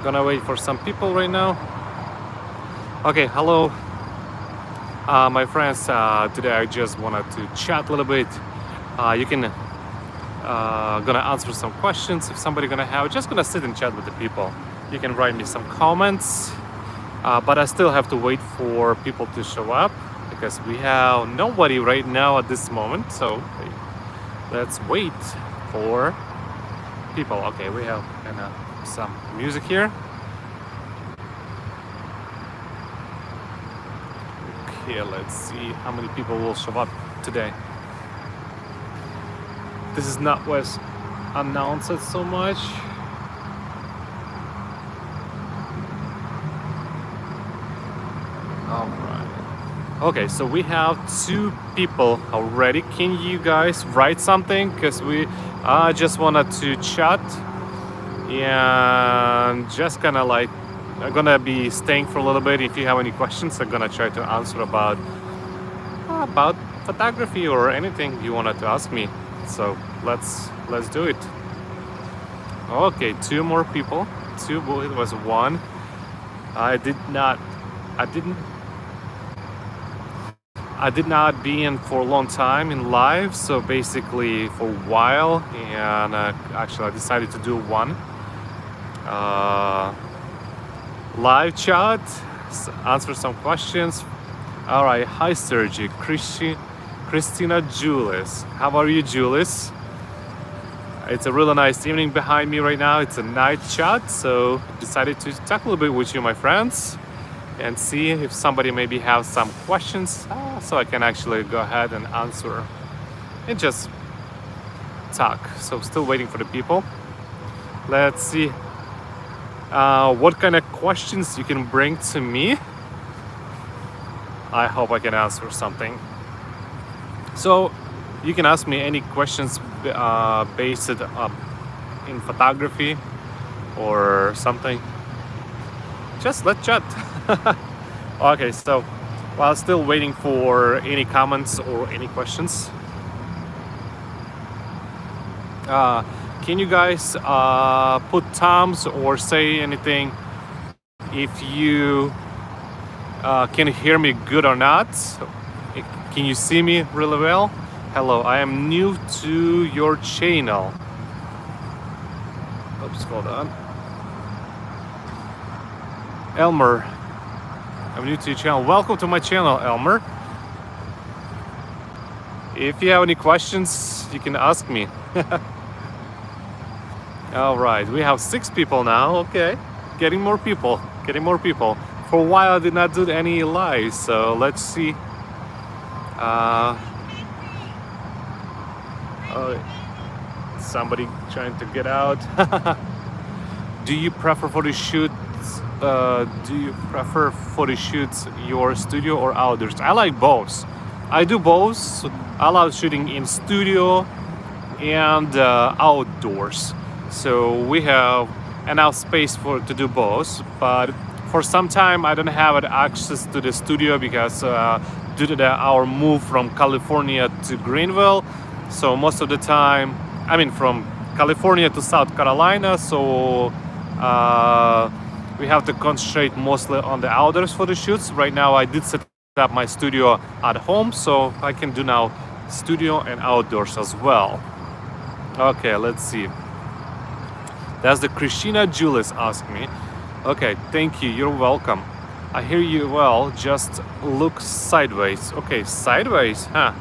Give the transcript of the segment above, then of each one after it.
Gonna wait for some people right now. Okay, hello, my friends. Today I just wanted to chat a little bit. You can gonna answer some questions if somebody gonna have. Just gonna sit and chat with the people. You can write me some comments, but I still have to wait for people to show up because we have nobody right now at this moment. So let's wait for people. Okay, we have some music here. Okay, let's see how many people will show up today. This is not was announced so much. All right. Okay, so we have 2 people already. Can you guys write something? Because we just wanted to chat and just kind of like I'm gonna be staying for a little bit. If you have any questions, I'm gonna try to answer about photography or anything you wanted to ask me. So let's do it. Okay, 2 more people. 2. It was 1. I did not be in for a long time in live, so basically for a while, and actually I decided to do one live chat, answer some questions. All right, hi Sergi, Christina Julis. How are you, Julis? It's a really nice evening behind me right now. It's a night chat, so decided to talk a little bit with you, my friends, and see if somebody maybe have some questions, so I can actually go ahead and answer and just talk. So still waiting for the people. Let's see what kind of questions you can bring to me. I hope I can answer something. So you can ask me any questions based in photography or something. Just let's chat. Okay, so while still waiting for any comments or any questions, can you guys put thumbs or say anything if you can hear me good or not? Can you see me really well? Hello, I am new to your channel. Oops, hold on. Elmer, I'm new to your channel. Welcome to my channel, Elmer. If you have any questions, you can ask me. All right, we have 6 people now. Okay, getting more people. For a while, I did not do any live, so let's see. Somebody trying to get out. Do you prefer photo shoots? Your studio or outdoors? I like both. I do both. I love shooting in studio and outdoors. So we have enough space to do both. But for some time, I don't have access to the studio because due to our move from California to Greenville. So most of the time, I mean from California to South Carolina. So we have to concentrate mostly on the outdoors for the shoots. Right now, I did set up my studio at home, so I can do now studio and outdoors as well. Okay, let's see. That's the Christina Julis asked me. Okay, thank you. You're welcome. I hear you well. Just look sideways. Okay, sideways, huh?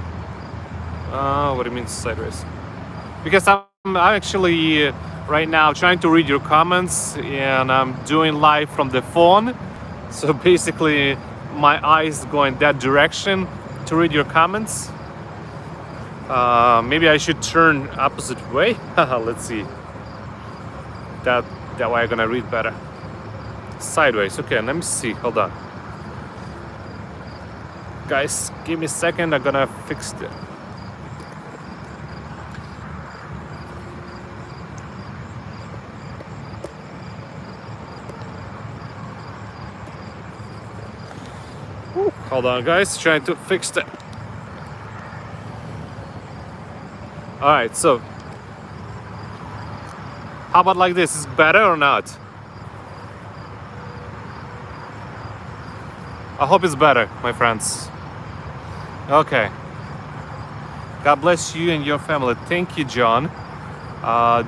What do you mean sideways? Because I'm actually right now trying to read your comments, and I'm doing live from the phone. So basically, my eyes going that direction to read your comments. Maybe I should turn opposite way. Let's see. That way I'm gonna read better. Sideways. Okay, let me see. Hold on, guys. Give me a second. I'm gonna fix it. Hold on, guys. Trying to fix it. All right. So how about like this? Is better or not? I hope it's better, my friends. Okay. God bless you and your family. Thank you, John.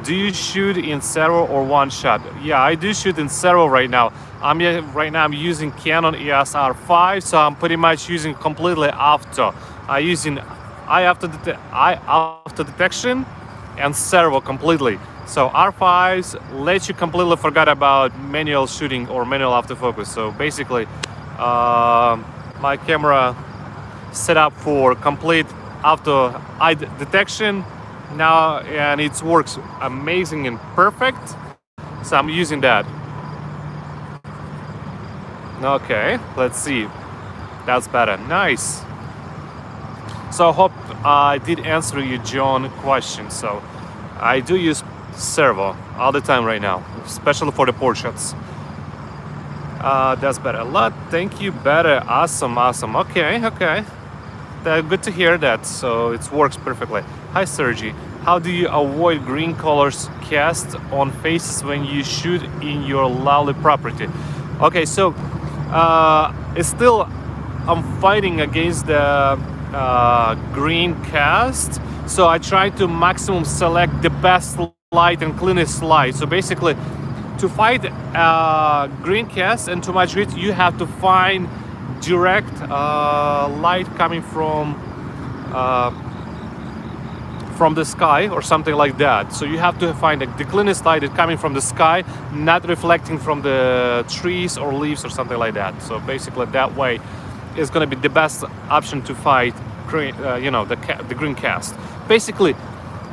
Do you shoot in several or one shot? Yeah, I do shoot in several right now. Right now I'm using Canon EOS R5, so I'm pretty much using completely auto. I'm using eye after detection and servo completely. So R5s let you completely forget about manual shooting or manual autofocus. So basically, my camera set up for complete auto eye detection now, and it works amazing and perfect. So I'm using that. Okay, let's see. That's better. Nice. So I hope I did answer you, John, question. So I do use servo all the time right now, especially for the portraits. That's better. A lot. Thank you. Better. Awesome. Awesome. Okay. Okay. Good to hear that. So it works perfectly. Hi, Sergi. How do you avoid green colors cast on faces when you shoot in your lovely property? Okay, so it's still I'm fighting against the green cast. So I try to maximum select the best light and cleanest light. So basically, to fight green cast and too much grit, you have to find direct light coming from the sky or something like that. So you have to find the cleanest light is coming from the sky, not reflecting from the trees or leaves or something like that. So basically that way is going to be the best option to fight green, the green cast. Basically,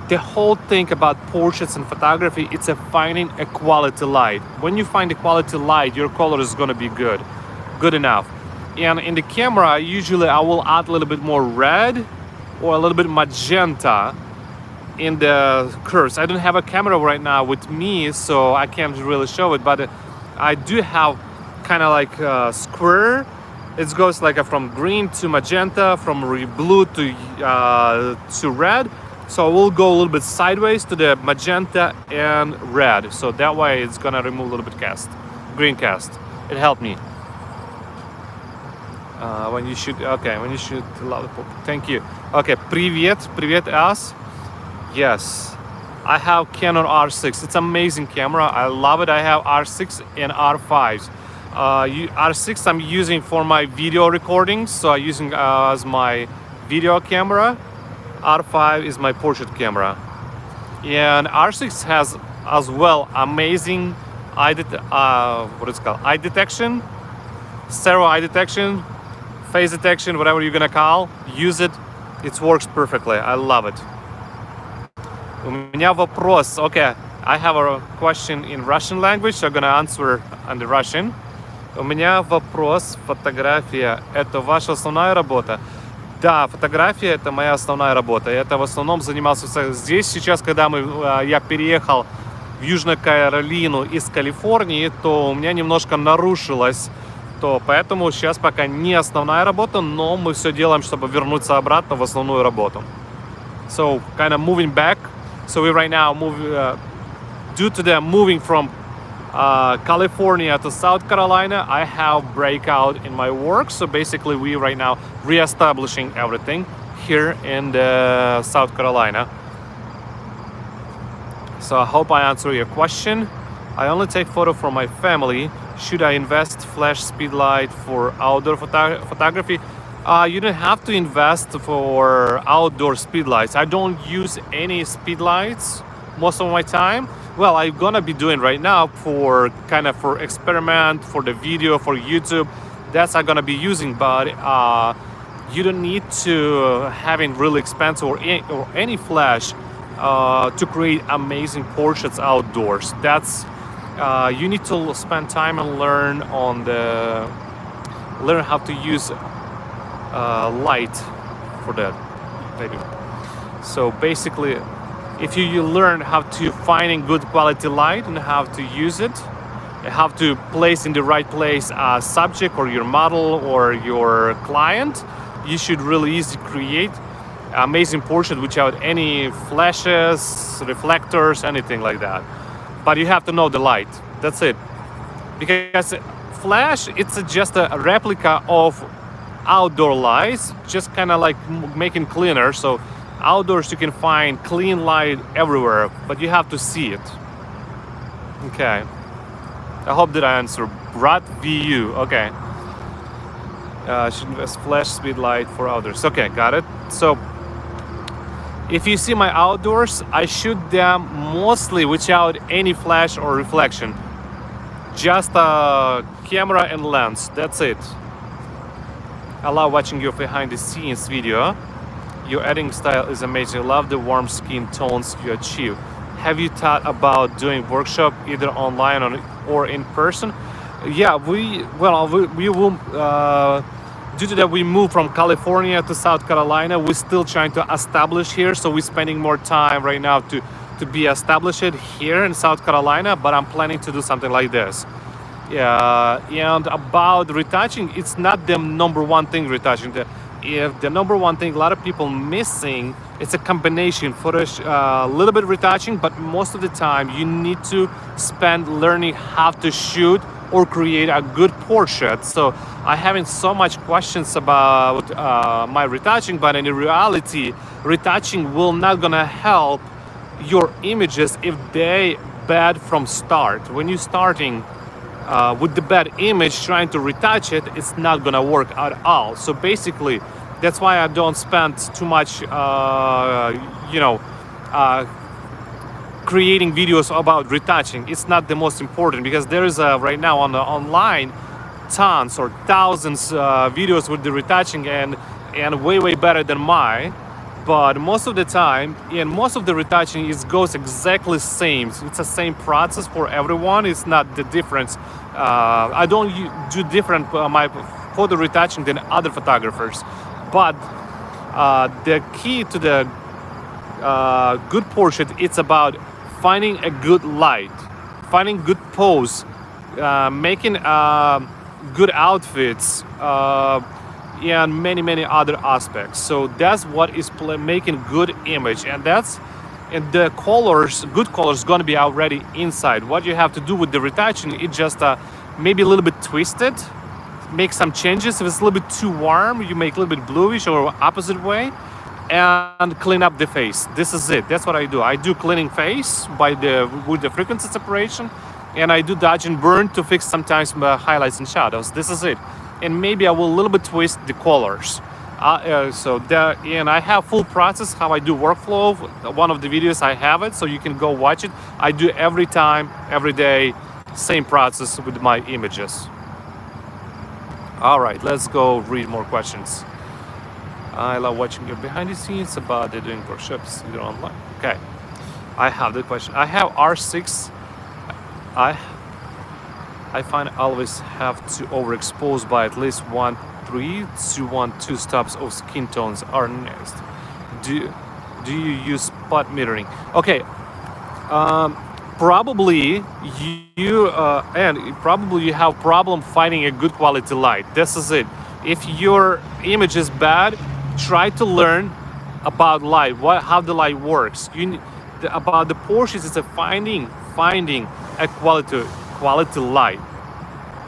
the whole thing about portraits and photography, it's a finding a quality light. When you find a quality light, your color is going to be good enough. And in the camera, usually I will add a little bit more red or a little bit magenta in the curves. I don't have a camera right now with me, so I can't really show it, but I do have kind of like a square. It goes like from green to magenta, from blue to red. So I will go a little bit sideways to the magenta and red. So that way it's gonna remove a little bit green cast. It helped me. When you shoot, okay, when you shoot, thank you. Okay, привет, As. Yes, I have Canon R6. It's an amazing camera. I love it. I have R6 and R5s. R6 I'm using for my video recordings, so I'm using as my video camera. R5 is my portrait camera. And R6 has as well amazing eye detection, stereo eye detection, face detection, whatever you're gonna call. Use it. It works perfectly. I love it. У меня вопрос. Okay, I have a question in Russian language, so I'm gonna answer in the Russian. У меня вопрос. Фотография – это ваша основная работа? Да, фотография – это моя основная работа. Это в основном занимался здесь. Сейчас, когда я переехал в Южную Каролину из Калифорнии, то у меня немножко нарушилось. Поэтому сейчас пока не основная работа, но мы все делаем, чтобы вернуться обратно в основную работу. So, kind of moving back. So we right now due to the moving from California to South Carolina, I have breakout in my work. So basically we right now reestablishing everything here in the South Carolina. So I hope I answer your question. I only take photo for my family. Should I invest flash speed light for outdoor photography? You don't have to invest for outdoor speed lights. I don't use any speed lights most of my time. Well, I'm gonna be doing right now for experiment, for the video, for YouTube. That's I'm gonna be using, but you don't need to having really expensive or any flash to create amazing portraits outdoors. That's you need to spend time and learn how to use light for that. So basically, if you learn how to find good quality light and how to use it, how to place in the right place a subject or your model or your client, you should really easily create amazing portrait without any flashes, reflectors, anything like that. But you have to know the light. That's it. Because flash, it's just a replica of outdoor lights, just kind of like making cleaner. So outdoors you can find clean light everywhere, but you have to see it. Okay, I hope that I answer. Brad VU, okay. Should invest flash speed light for outdoors. Okay, got it. So if you see my outdoors, I shoot them mostly without any flash or reflection. Just a camera and lens, that's it. I love watching your behind the scenes video. Your editing style is amazing. I love the warm skin tones you achieve. Have you thought about doing workshop either online or in person? Yeah, we will, due to that we moved from California to South Carolina. We're still trying to establish here, so we're spending more time right now to be established here in South Carolina, but I'm planning to do something like this. Yeah, and about retouching, it's not the number one thing retouching. If the number one thing a lot of people missing, it's a combination for a little bit retouching, but most of the time you need to spend learning how to shoot or create a good portrait. So I having so much questions about my retouching, but in reality, retouching will not gonna help your images if they bad from start. When you're starting with the bad image, trying to retouch it, it's not gonna work at all. So basically, that's why I don't spend too much, creating videos about retouching. It's not the most important, because there is right now on the online tons or thousands videos with the retouching and way better than mine. But most of the time, and most of the retouching goes exactly same. It's the same process for everyone. It's not the difference. I don't do different my photo retouching than other photographers. But the key to the good portrait, it's about finding a good light, finding good pose, making good outfits, and many other aspects. So that's what is making good image, and the colors, good colors, gonna be already inside. What you have to do with the retouching, it just maybe a little bit twisted, make some changes. If it's a little bit too warm, you make a little bit bluish or opposite way, and clean up the face. This is it. That's what I do. I do cleaning face with the frequency separation, and I do dodge and burn to fix sometimes highlights and shadows. This is it. And maybe I will a little bit twist the colors. And I have full process how I do workflow. One of the videos I have it, so you can go watch it. I do every time, every day, same process with my images. All right, let's go read more questions. I love watching your behind the scenes about doing workshops either online. Okay, I have the question. I have R6. I find I always have to overexpose by at least 1.3 to 1.2 stops of skin tones are next. Do you use spot metering? Okay, probably you have problem finding a good quality light. This is it. If your image is bad, try to learn about light, how the light works. About the portions, it's a finding a quality light.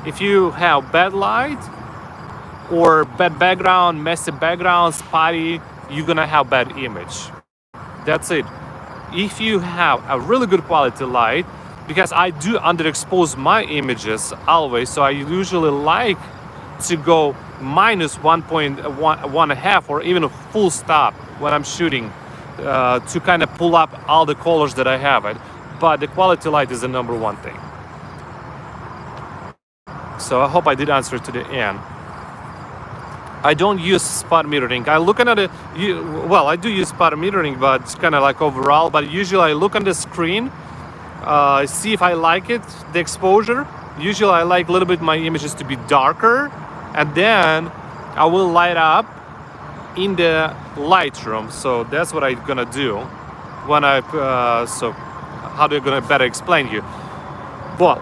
If you have bad light or bad background, messy background, spotty, you're gonna have bad image. That's it. If you have a really good quality light, because I do underexpose my images always, so I usually like to go minus 1.1 or even a full stop when I'm shooting to kind of pull up all the colors that I have it. But the quality light is the number one thing. So I hope I did answer to the end. I don't use spot metering. I look at it. I do use spot metering, but it's kind of like overall. But usually I look on the screen, see if I like it, the exposure. Usually I like a little bit my images to be darker, and then I will light up in the Lightroom. So that's what I'm gonna do when so how do I gonna better explain you? Well,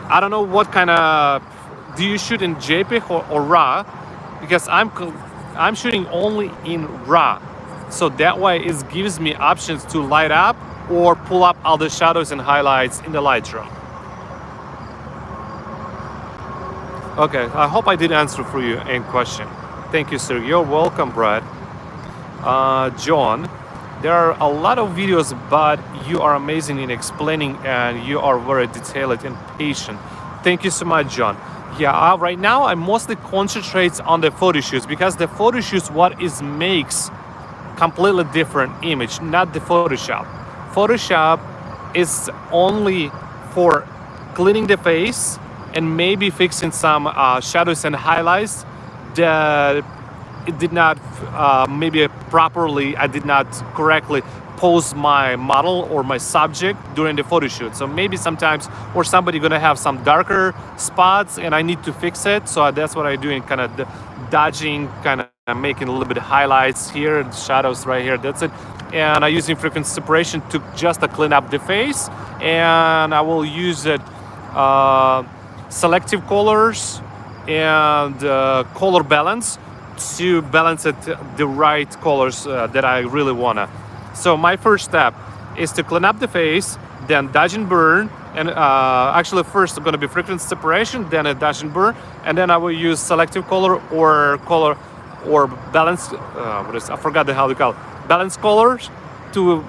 I don't know what kind of, do you shoot in JPEG or RAW? Because I'm shooting only in RAW, so that way it gives me options to light up or pull up all the shadows and highlights in the Lightroom. Okay, I hope I did answer for you in question. Thank you, sir. You're welcome, Brad. John, there are a lot of videos, but you are amazing in explaining and you are very detailed and patient. Thank you so much, John. Yeah, right now I mostly concentrate on the photo shoots because the photo shoots what is makes completely different image, not the Photoshop. Photoshop is only for cleaning the face and maybe fixing some shadows and highlights that it did not maybe properly, I did not correctly pose my model or my subject during the photo shoot. So maybe sometimes or somebody gonna have some darker spots and I need to fix it. So that's what I do in kind of dodging, kind of making a little bit of highlights here, shadows right here, that's it. And I'm using frequency separation to just to clean up the face, and I will use it selective colors and color balance to balance it the right colors that I really wanna. So my first step is to clean up the face, then dodge and burn, and actually first it's gonna be frequency separation, then a dodge and burn, and then I will use selective color or balance. I forgot how to call it. Balance colors to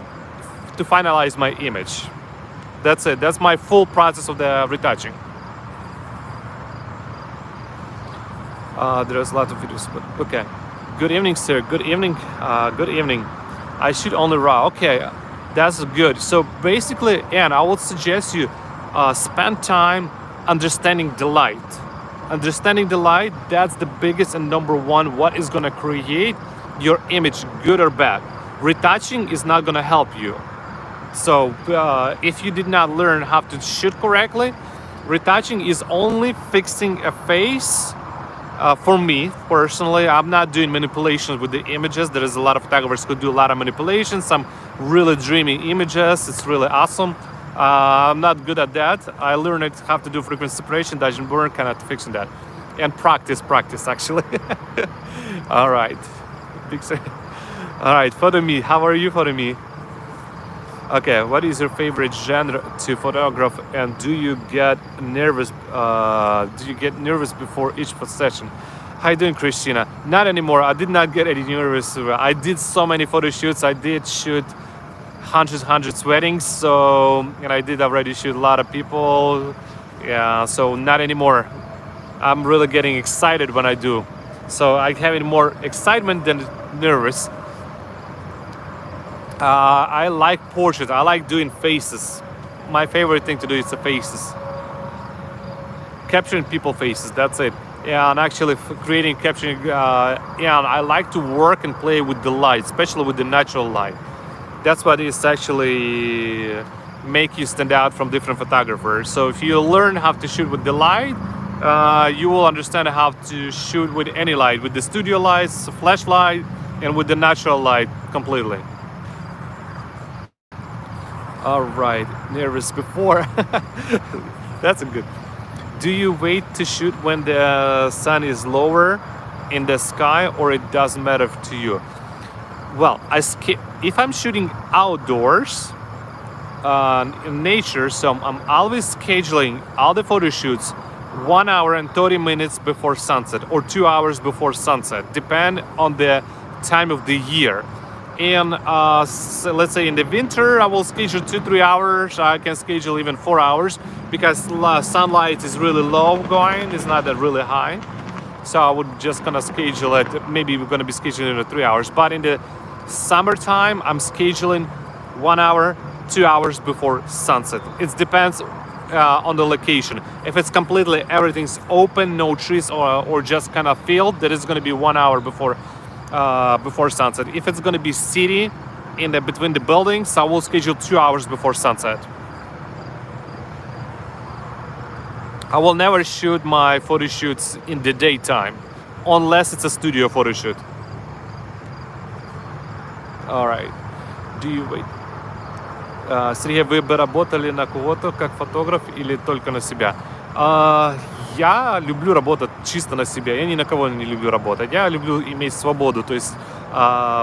finalize my image. That's it. That's my full process of the retouching. There's a lot of videos, but okay. Good evening, sir. Good evening. Good evening. I shoot only raw. Okay, that's good. So basically, and I would suggest you spend time understanding the light. Understanding the light, that's the biggest and number one what is gonna create your image, good or bad. Retouching is not gonna help you. So if you did not learn how to shoot correctly, retouching is only fixing a face. For me personally, I'm not doing manipulations with the images. There is a lot of photographers who do a lot of manipulations, some really dreamy images. It's really awesome. I'm not good at that. I learned how to do frequency separation, dodge and burn, kind of fixing that, and practice actually. All right, all right. Photo me. How are you, photo me? Okay, what is your favorite genre to photograph, and do you get nervous? Before each session? How you doing, Christina? Not anymore. I did not get any nervous. I did so many photo shoots. I did shoot hundreds weddings. So, and I did already shoot a lot of people. Yeah. So not anymore. I'm really getting excited when I do. So I'm having more excitement than nervous. I like portraits. I like doing faces. My favorite thing to do is the faces. Capturing people faces, that's it. And actually capturing, and I like to work and play with the light, especially with the natural light. That's what is actually make you stand out from different photographers. So if you learn how to shoot with the light, you will understand how to shoot with any light, with the studio lights, flashlight, and with the natural light completely. All right, nervous before. That's a good. Do you wait to shoot when the sun is lower in the sky, or it doesn't matter to you? Well, if I'm shooting outdoors in nature, so I'm always scheduling all the photo shoots 1 hour and 30 minutes before sunset or 2 hours before sunset, depend on the time of the year. And so let's say in the winter, I will schedule 2-3 hours. I can schedule even 4 hours because sunlight is really low going. It's not that really high. So I would just gonna schedule it. Maybe we're gonna be scheduling it 3 hours. But in the summertime, I'm scheduling 1 hour, 2 hours before sunset. It depends on the location. If it's completely everything's open, no trees or just kind of field, that is gonna be 1 hour before sunset. If it's going to be city in between the buildings, I will schedule 2 hours before sunset. I will never shoot my photo shoots in the daytime unless it's a studio photo shoot. All right. Do you wait? Сергей, вы бы работали на кого-то как фотограф или только на себя? Я люблю работать чисто на себя. Я ни на кого не люблю работать. Я люблю иметь свободу, то есть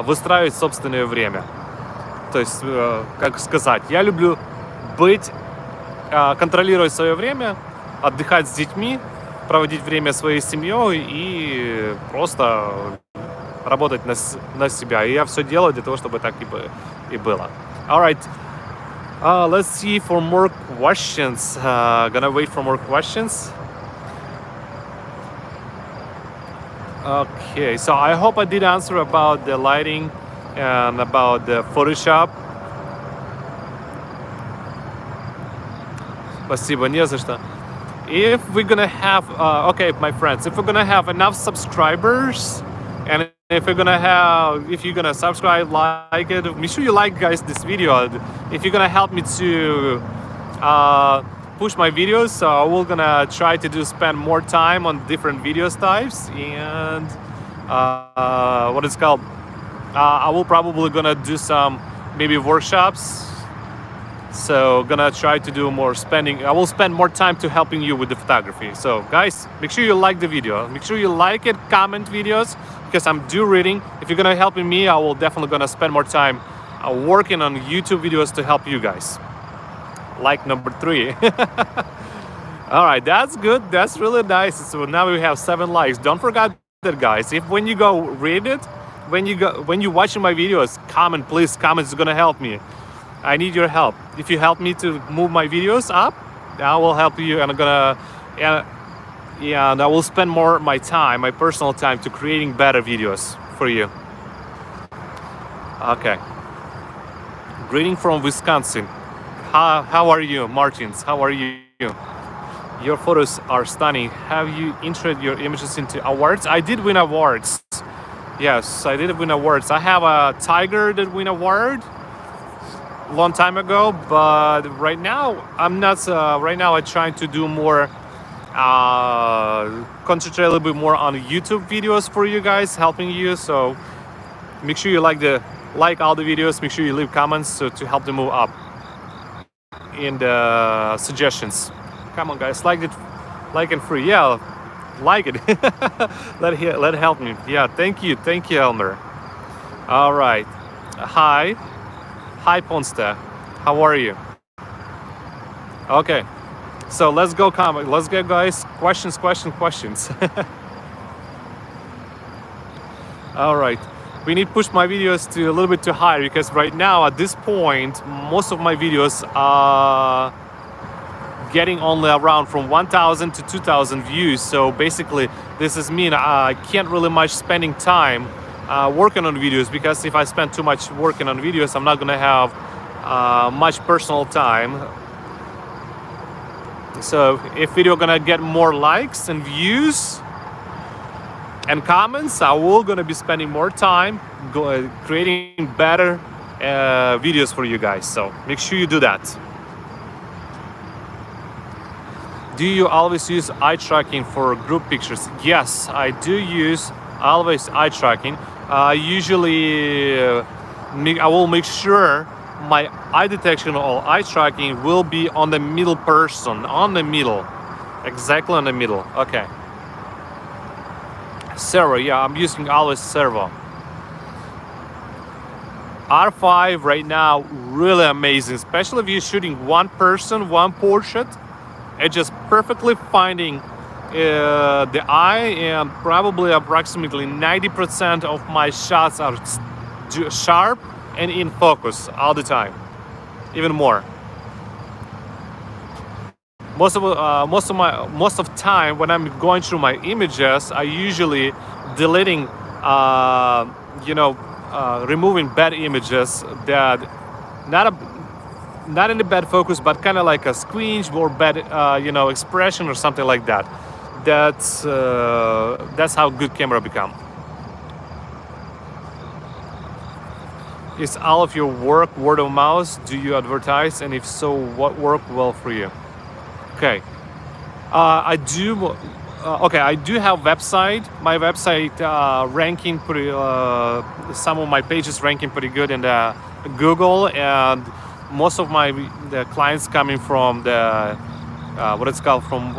выстраивать собственное время. То есть, как сказать, я люблю контролировать свое время, отдыхать с детьми проводить время своей семьей и просто работать на себя. И я все делаю для того, чтобы так и было. All right. Let's see for more questions. Gonna wait for more questions. Okay, so I hope I did answer about the lighting and about the Photoshop. Спасибо, не за что. If we're gonna have, okay, my friends, if we're gonna have enough subscribers, and if you're gonna subscribe, like it, make sure you like, guys, this video. If you're gonna help me to push my videos, so we're gonna try to spend more time on different video types, and what it's called. I will probably gonna do some maybe workshops. So gonna try to do more spending. I will spend more time to helping you with the photography. So guys, make sure you like the video. Make sure you like it, comment videos, because I'm reading. If you're gonna helping me, I will definitely gonna spend more time working on YouTube videos to help you guys. Like number 3. All right, that's good. That's really nice. So now we have 7 likes. Don't forget that, guys. If when you go read it, when you watching my videos, comment, please. Comments is gonna help me. I need your help. If you help me to move my videos up, I will help you, and I'm gonna, and I will spend more my time, my personal time, to creating better videos for you. Okay. Greeting from Wisconsin. How are you, Martins? How are you? Your photos are stunning. Have you entered your images into awards? I did win awards. Yes, I did win awards. I have a tiger that win award long time ago, but right now I'm not. Right now I'm trying to do more, concentrate a little bit more on YouTube videos for you guys, helping you. So make sure you like all the videos. Make sure you leave comments to help them move up in the suggestions. Come on, guys, like and free. Yeah, like it. let it help me. Yeah, thank you, Elmer. All right. Hi, Ponsta. How are you? Okay, so let's go comment. Let's get, guys, questions. All right, we need to push my videos to a little bit too high, because right now at this point most of my videos are getting only around from 1,000 to 2,000 views. So basically this is mean I can't really much spending time working on videos, because if I spend too much working on videos, I'm not gonna have much personal time. So if video gonna get more likes and views and comments, I will gonna be spending more time creating better videos for you guys. So make sure you do that. Do you always use eye tracking for group pictures? Yes, I do use always eye tracking. Usually I will make sure my eye detection or eye tracking will be on the middle person, exactly on the middle. Okay. Servo, yeah, I'm using always servo. R5 right now, really amazing, especially if you're shooting one person, one portrait. It's just perfectly finding the eye, and probably approximately 90% of my shots are sharp and in focus all the time, even more. Most of time when I'm going through my images, I usually deleting, removing bad images that not in the bad focus, but kind of like a squinch or bad, expression or something like that. That's how good camera become. Is all of your work word of mouth? Do you advertise? And if so, what worked well for you? Okay, I do. Okay, I do have website. My website ranking pretty. Some of my pages ranking pretty good in the Google, and most of the clients coming from the from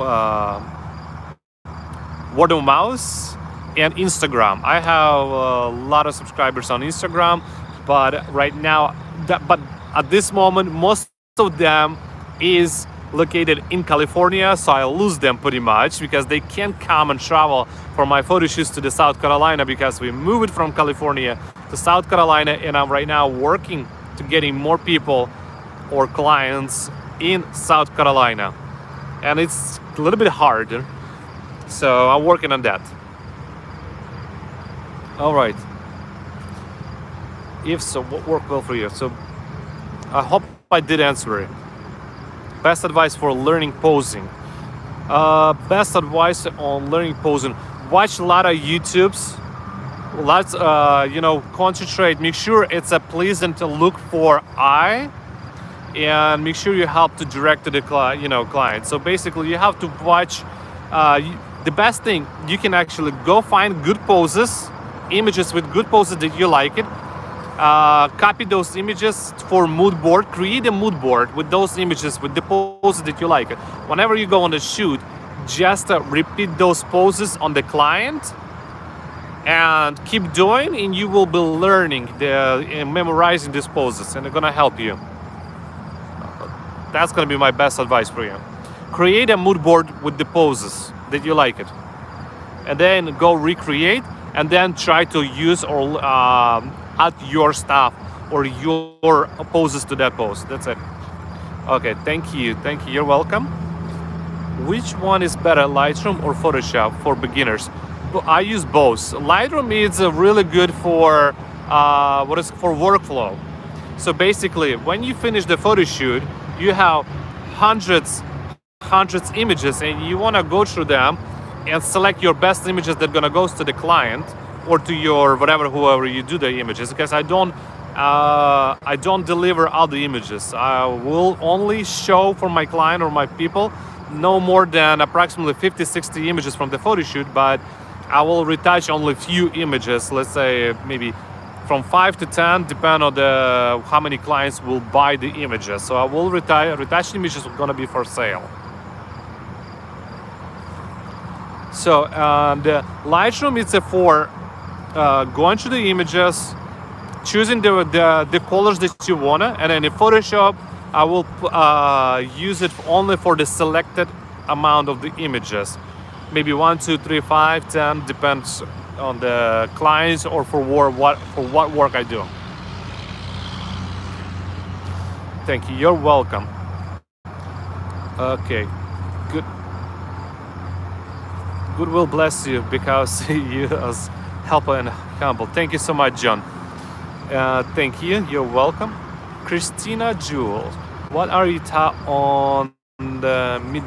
word of mouth and Instagram. I have a lot of subscribers on Instagram, but right now, but at this moment, most of them is located in California, so I lose them pretty much because they can't come and travel for my photo shoots to the South Carolina because we moved from California to South Carolina, and I'm right now working to getting more people or clients in South Carolina, and it's a little bit harder, so I'm working on that. All right. If so, what worked well for you? So I hope I did answer it. Best advice for learning posing. Best advice on learning posing. Watch a lot of YouTubes. Let's concentrate. Make sure it's a pleasant look for eye, and make sure you help to direct to the client. So basically, you have to watch. The best thing you can actually go find good poses, images with good poses that you like it. Copy those images for mood board. Create a mood board with those images with the poses that you like it. Whenever you go on the shoot, just repeat those poses on the client and keep doing, and you will be learning and memorizing these poses, and they're gonna help you. That's gonna be my best advice for you. Create a mood board with the poses that you like it, and then go recreate, and then try to use or add your stuff or your poses to that pose. That's it. Okay, thank you. You're welcome. Which one is better, Lightroom or Photoshop for beginners? I use both. Lightroom is really good for for workflow. So basically, when you finish the photo shoot, you have hundreds images, and you want to go through them and select your best images that are gonna go to the client or to your whoever you do the images, because I don't deliver all the images. I will only show for my client or my people no more than approximately 50-60 images from the photo shoot, but I will retouch only few images, let's say maybe from 5 to 10, depending on how many clients will buy the images. So I will retouch images are gonna be for sale. So the Lightroom, it's for going through the images, choosing the colors that you wanna, and then in Photoshop, I will use it only for the selected amount of the images. Maybe 1, 2, 3, 5, 10, depends on the clients or for what work I do. Thank you. You're welcome. Okay. Good. Good will bless you because you as helper and humble. Thank you so much, John. Thank you. You're welcome. Christina Jewel, what are you taught on the mid?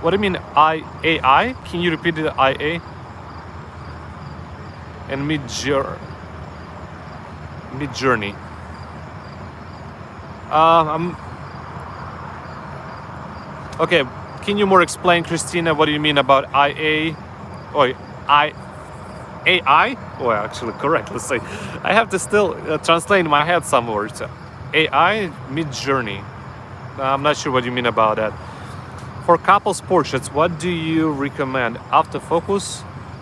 What do you mean AI? Can you repeat the IA? And mid journey. Okay. Can you more explain, Christina? What do you mean about IA? Or AI? Well, actually, correct. Let's say I have to still translate in my head some words. AI mid journey. I'm not sure what you mean about that. For couples portraits, what do you recommend? Autofocus,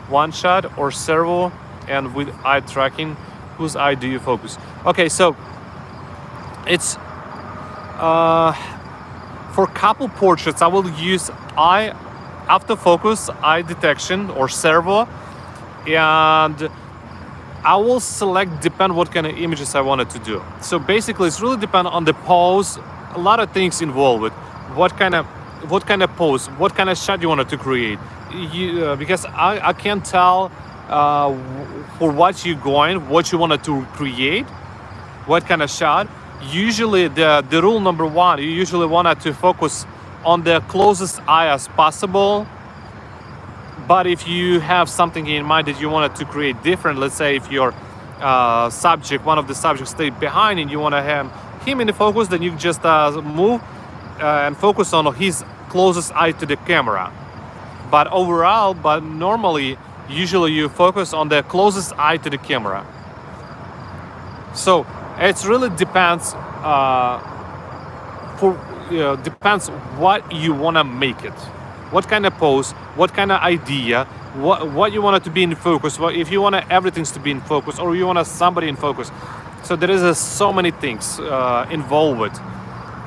one shot, or servo? And with eye tracking, whose eye do you focus? Okay, so it's for couple portraits, I will use autofocus, eye detection, or servo, and I will select depend what kind of images I wanted to do. So basically, it's really depend on the pose. A lot of things involved with what kind of pose, what kind of shot you wanted to create. Because I can't tell for what you're going, what you wanted to create, what kind of shot. Usually the rule number one, you usually want to focus on the closest eye as possible. But if you have something in mind that you wanted to create different, let's say if your subject, one of the subjects stayed behind and you want to have him in the focus, then you just move and focus on his closest eye to the camera. But normally, usually you focus on the closest eye to the camera. So it really depends. Depends what you want to make it. What kind of pose, what kind of idea, what you want it to be in focus, if you want everything to be in focus, or you want somebody in focus. So there is so many things involved with.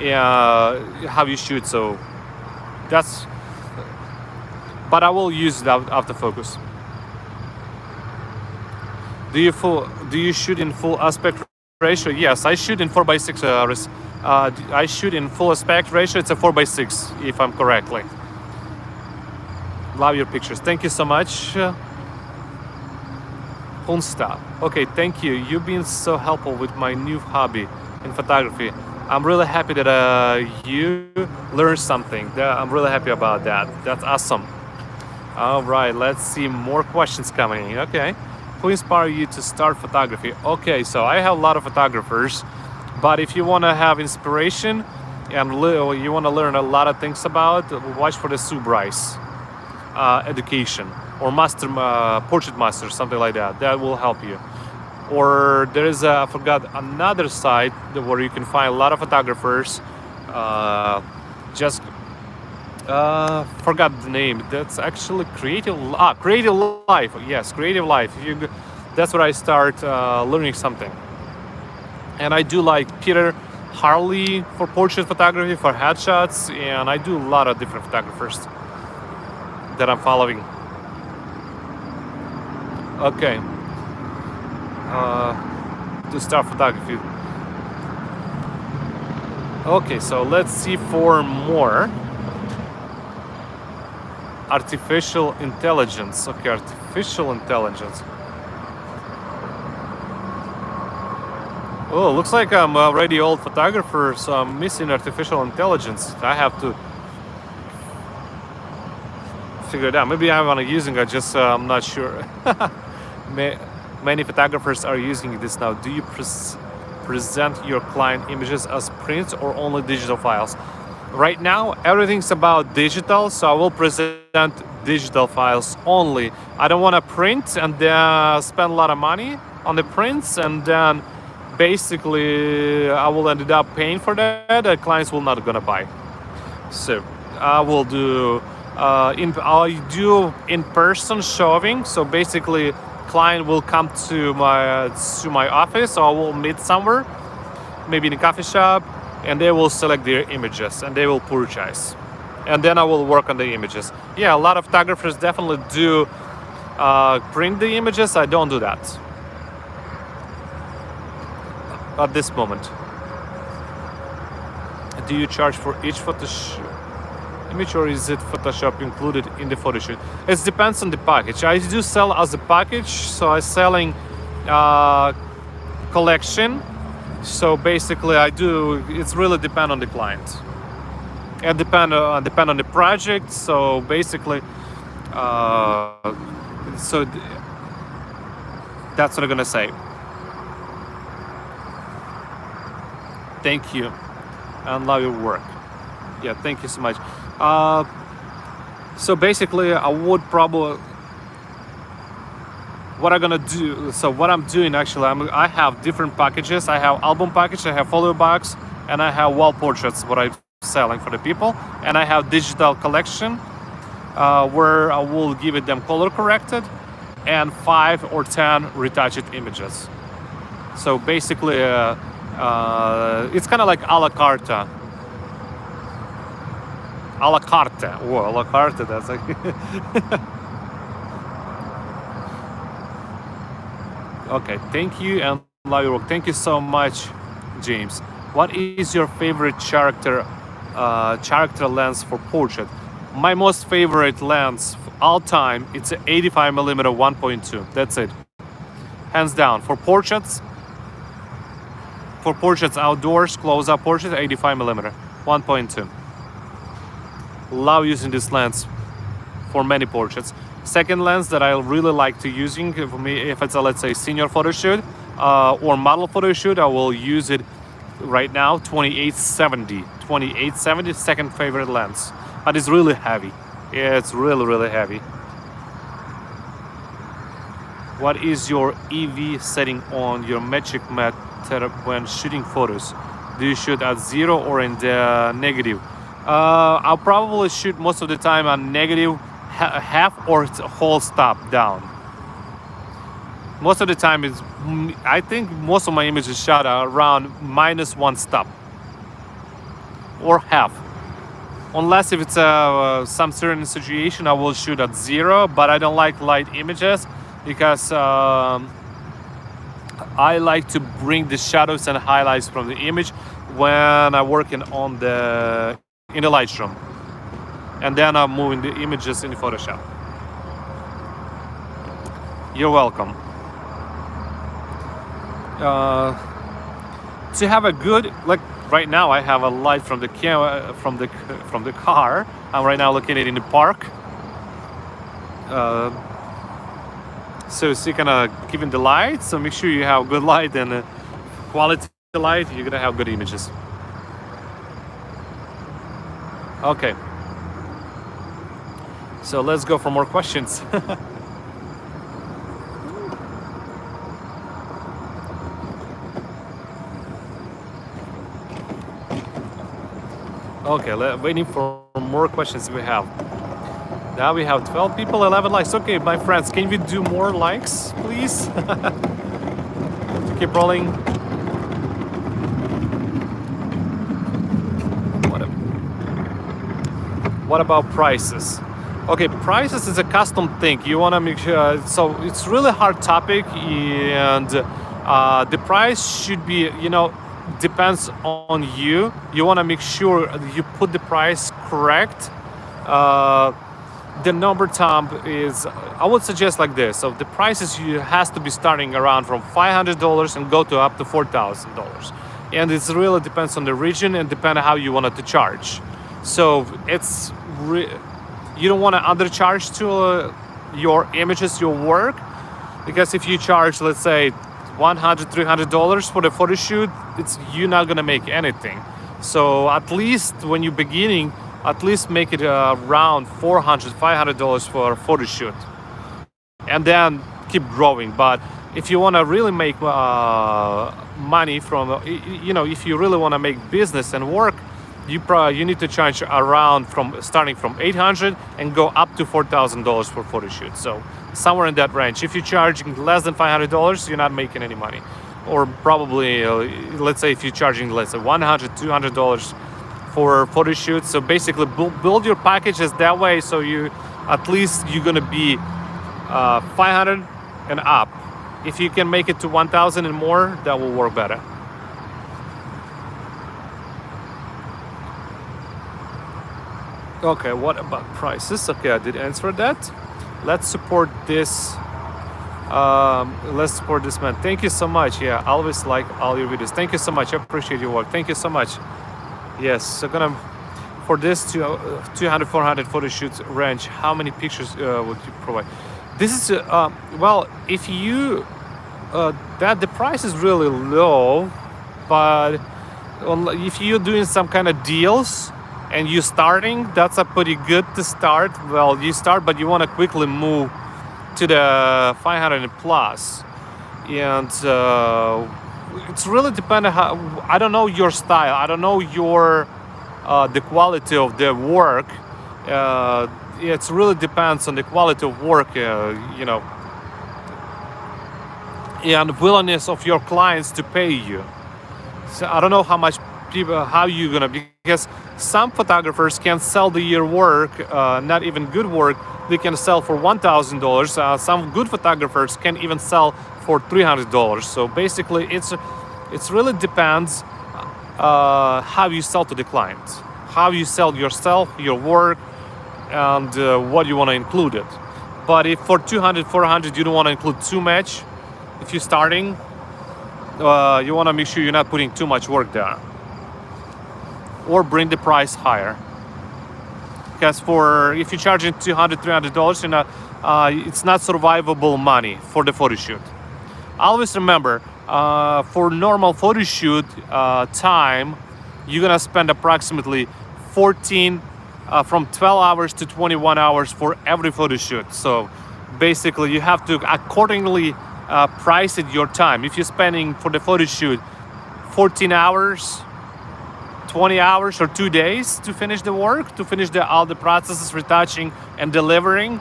how you shoot. So that's, but I will use it after focus. Do you shoot in full aspect ratio? Yes, I shoot in 4:6. I shoot in full aspect ratio. It's a 4:6, if I'm correctly. Love your pictures. Thank you so much. Punsta. Okay, thank you. You've been so helpful with my new hobby in photography. I'm really happy that you learned something. I'm really happy about that. That's awesome. All right, let's see more questions coming. Okay. Who inspired you to start photography? Okay, so I have a lot of photographers, but if you want to have inspiration and you want to learn a lot of things about, watch for the Sue Bryce education or master portrait master, something like that. That will help you. Or there is I forgot another site where you can find a lot of photographers. Just forgot the name. That's actually Creative Life. Yes, Creative Life. That's where I start learning something. And I do like Peter Harley for portrait photography, for headshots, and I do a lot of different photographers that I'm following. Okay. To start photography. Okay, so let's see for more. Artificial intelligence. Okay, artificial intelligence. Oh, looks like I'm already old photographer, so I'm missing artificial intelligence. I have to figure it out. Maybe I'm not using it, just I'm not sure. Many photographers are using this now. Do you present your client images as prints or only digital files? Right now, everything's about digital, so I will present digital files only. I don't want to print and then spend a lot of money on the prints, and then basically I will end up paying for that. The clients will not gonna buy. So I will do I do in-person showing. So basically, client will come to my office, or I will meet somewhere, maybe in a coffee shop, and they will select their images and they will purchase, and then I will work on the images. Yeah, a lot of photographers definitely do print the images. I don't do that at this moment. Do you charge for each photo image, or is it Photoshop included in the photo shoot? It depends on the package. I do sell as a package, so I'm selling collection. So basically, I do. It's really depend on the client and depend on the project. So basically, that's what I'm gonna say. Thank you, and love your work. Yeah, thank you so much. So basically, I would probably what I'm gonna do. So what I'm doing actually, I have different packages. I have album package, I have folio box, and I have wall portraits. What I'm selling for the people, and I have digital collection where I will give it them color corrected, and 5 or 10 retouched images. So basically, it's kind of like a la carte. A la carte. Whoa, a la carte. That's like. Okay, thank you and love your work. Thank you so much, James. What is your favorite character lens for portrait? My most favorite lens of all time, it's an 85mm 1.2. That's it, hands down. For portraits outdoors, close-up portrait, 85mm 1.2. Love using this lens for many portraits. Second lens that I really like to using for me, if it's a, let's say, senior photo shoot or model photo shoot, I will use it right now. 2870, second favorite lens, but it's really heavy. Yeah, it's really heavy. What is your EV setting on your Magic Method when shooting photos? Do you shoot at 0 or in the negative? I'll probably shoot most of the time on negative, half or whole stop down. Most of the time I think most of my images shot are around -1 stop. or half. Unless if it's some certain situation, I will shoot at 0. But I don't like light images because I like to bring the shadows and highlights from the image when I'm working on in the Lightroom, and then I'm moving the images in Photoshop. You're welcome. To have a good, like right now, I have a light from the camera from the car. I'm right now looking at it in the park. So it's gonna give the light. So make sure you have good light and quality light. You're gonna have good images. Okay. So let's go for more questions. Okay, waiting for more questions we have. Now we have 12 people, 11 likes. Okay, my friends, can we do more likes, please? Keep rolling. What about prices? Okay, prices is a custom thing. You want to make sure, so it's really hard topic, and the price should be, depends on you. You want to make sure you put the price correct. The number thumb is, I would suggest like this. So the prices has to be starting around from $500 and go to up to $4,000. And it really depends on the region and depend on how you want it to charge. So it's you don't want to undercharge to your images, your work, because if you charge, let's say, $100, $300 for the photo shoot, you're not gonna make anything. So at least when you're beginning, at least make it around $400, $500 for a photo shoot, and then keep growing. But if you want to really make money from, if you really want to make business and work, you need to charge around starting from $800 and go up to $4,000 for photo shoot. So somewhere in that range. If you're charging less than $500, you're not making any money. Or probably, let's say if you're charging, let's say $100, $200 for photo shoots. So basically build your packages that way, so at least you're gonna be 500 and up. If you can make it to 1,000 and more, that will work better. Okay, what about prices? Okay, I did answer that. Let's support this. Let's support this man. Thank you so much. Yeah, I always like all your videos. Thank you so much. I appreciate your work. Thank you so much. Yes, so for this 200, 400 photo shoots range, how many pictures would you provide? This is well, if you the price is really low, but if you're doing some kind of deals and you're starting, that's a pretty good to start. Well, you start, but you want to quickly move to the 500 plus, and it's really dependent how, I don't know your style, I don't know your the quality of the work. It really depends on the quality of work, and willingness of your clients to pay you. So I don't know how you're gonna, because some photographers can sell their work, not even good work, they can sell for $1,000. Some good photographers can even sell for $300. So basically, it's really depends how you sell to the client, how you sell yourself, your work, and what you want to include it. But if for 200, 400, you don't want to include too much, if you're starting, you want to make sure you're not putting too much work there, or bring the price higher. Because if you're charging $200, $300, it's not survivable money for the photo shoot. Always remember, for normal photo shoot time, you're gonna spend approximately from 12 hours to 21 hours for every photo shoot. So basically, you have to accordingly price it your time. If you're spending for the photo shoot 14 hours, 20 hours, or 2 days to finish the work, to finish all the processes, retouching and delivering,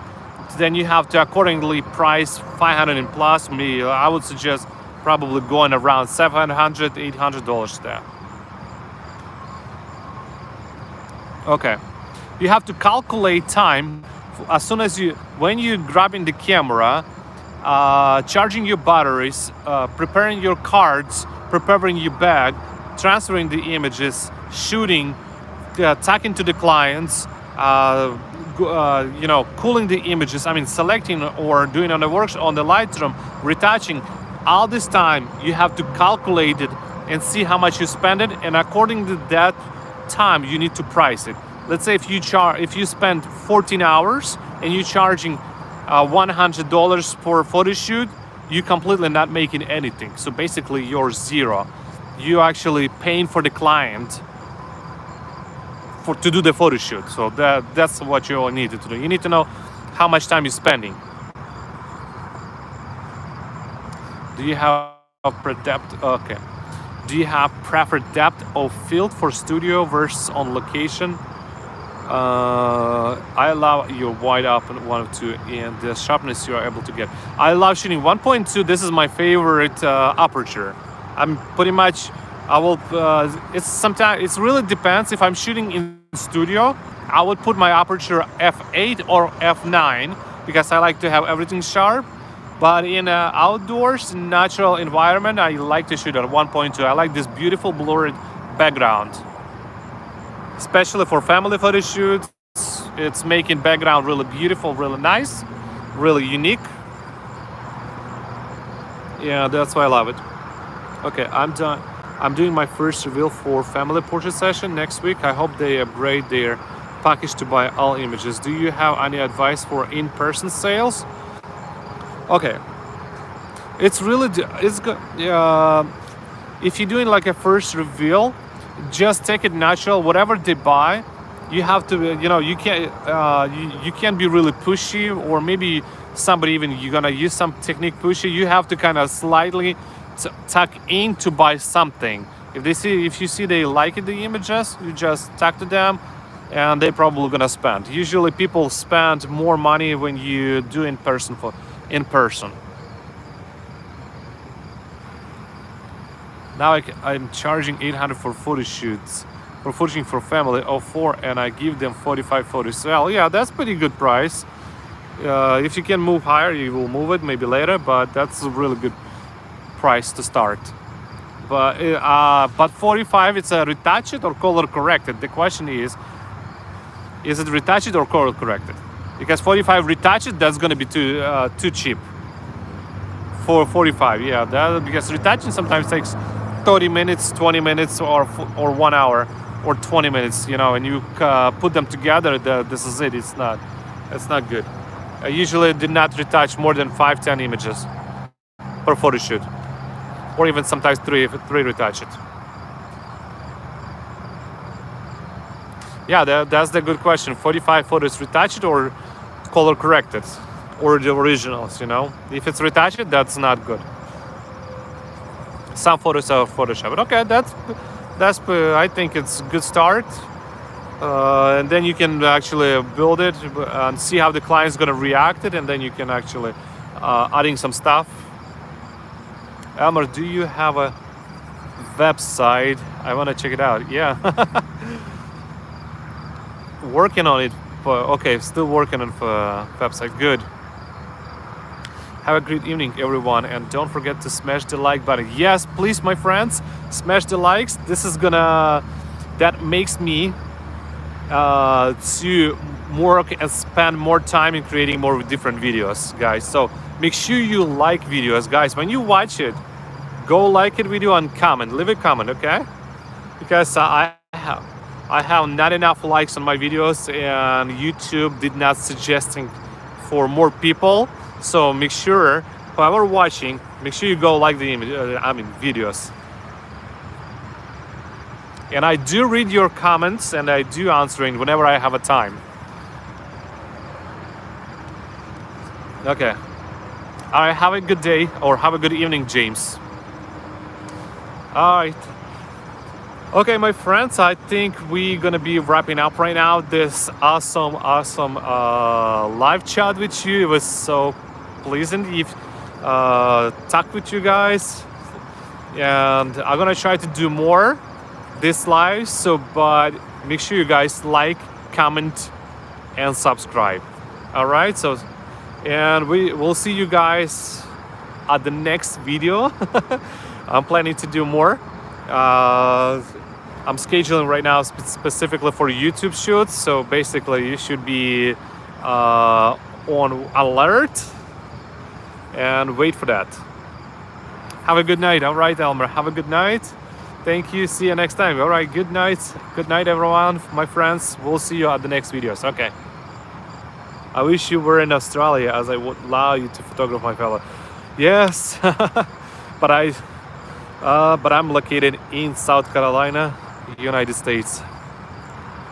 then you have to accordingly price 500 and plus. I would suggest probably going around $700, $800 there. Okay, you have to calculate time as soon as when you grabbing the camera, charging your batteries, preparing your cards, preparing your bag, transferring the images, shooting, talking to the clients, cooling the images. I mean, selecting or doing on the workshop on the Lightroom, retouching. All this time you have to calculate it and see how much you spend it, and according to that time you need to price it. Let's say if you spend 14 hours and you're charging $100 for a photo shoot, you're completely not making anything. So basically you're zero. You're actually paying for the client to do the photo shoot. So that's what you need to do. You need to know how much time you're spending. Do you have depth? Okay. Do you have preferred depth of field for studio versus on location? I allow your wide open 102 and the sharpness you are able to get. I love shooting 1.2. This is my favorite aperture. I'm pretty much. I will. It's sometimes. It really depends. If I'm shooting in studio, I would put my aperture f8 or f9 because I like to have everything sharp. But in outdoors, natural environment, I like to shoot at 1.2. I like this beautiful blurred background. Especially for family photo shoots, it's making background really beautiful, really nice, really unique. Yeah, that's why I love it. Okay, I'm done. I'm doing my first reveal for family portrait session next week. I hope they upgrade their package to buy all images. Do you have any advice for in-person sales? Okay, it's really good. If you're doing like a first reveal, just take it natural. Whatever they buy, you have to, you can't be really pushy, or maybe somebody even you're gonna use some technique pushy. You have to kind of slightly tuck in to buy something. If you see they like the images, you just talk to them, and they're probably gonna spend. Usually, people spend more money when you do in person. Now I'm charging 800 for photo shoots, for shooting for family of 4, and I give them 45 photos. Well, yeah, that's pretty good price. If you can move higher, you will move it maybe later, but that's a really good price to start. But 45, it's a retouched or color corrected. The question is it retouched or color corrected? Because 45 retouched, that's gonna be too cheap. For 45, yeah, because retouching sometimes takes 30 minutes, 20 minutes, or 1 hour, or 20 minutes, and you put them together. This is it. It's not good. I usually did not retouch more than 5-10 images per photo shoot, or even sometimes three retouch it. Yeah, that's the good question. 45 photos retouched or color corrected, or the originals. If it's retouched, that's not good. Some photos are photoshopped. Okay, that's I think it's a good start. And then you can actually build it and see how the client's gonna react it, and then you can actually adding some stuff. Elmer, do you have a website? I want to check it out. Yeah. Working on it. Okay, still working on website. Good. Have a great evening, everyone, and don't forget to smash the like button. Yes, please, my friends, smash the likes. That makes me to work and spend more time in creating more different videos, guys. So make sure you like videos, guys. When you watch it, go like it video and comment. Leave a comment, okay? Because I have not enough likes on my videos, and YouTube did not suggesting for more people. So make sure, whoever watching, make sure you go like the videos. And I do read your comments, and I do answering whenever I have a time. Okay. All right, have a good day, or have a good evening, James. All right. Okay, my friends, I think we're gonna be wrapping up right now this awesome live chat with you. It was so pleasant talk with you guys, and I'm gonna try to do more this live. But make sure you guys like, comment, and subscribe. All right, so and we will see you guys at the next video. I'm planning to do more. I'm scheduling right now specifically for YouTube shoots, so basically you should be on alert and wait for that. Have a good night. All right, Elmer, have a good night. Thank you. See you next time. All right, good night. Good night, everyone, my friends. We'll see you at the next videos. Okay. I wish you were in Australia, as I would allow you to photograph my fellow. Yes, but I'm located in South Carolina, United States.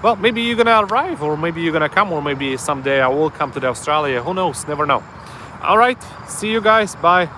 Well, maybe you're gonna arrive, or maybe you're gonna come, or maybe someday I will come to the Australia. Who knows? Never know. All right. See you guys. Bye.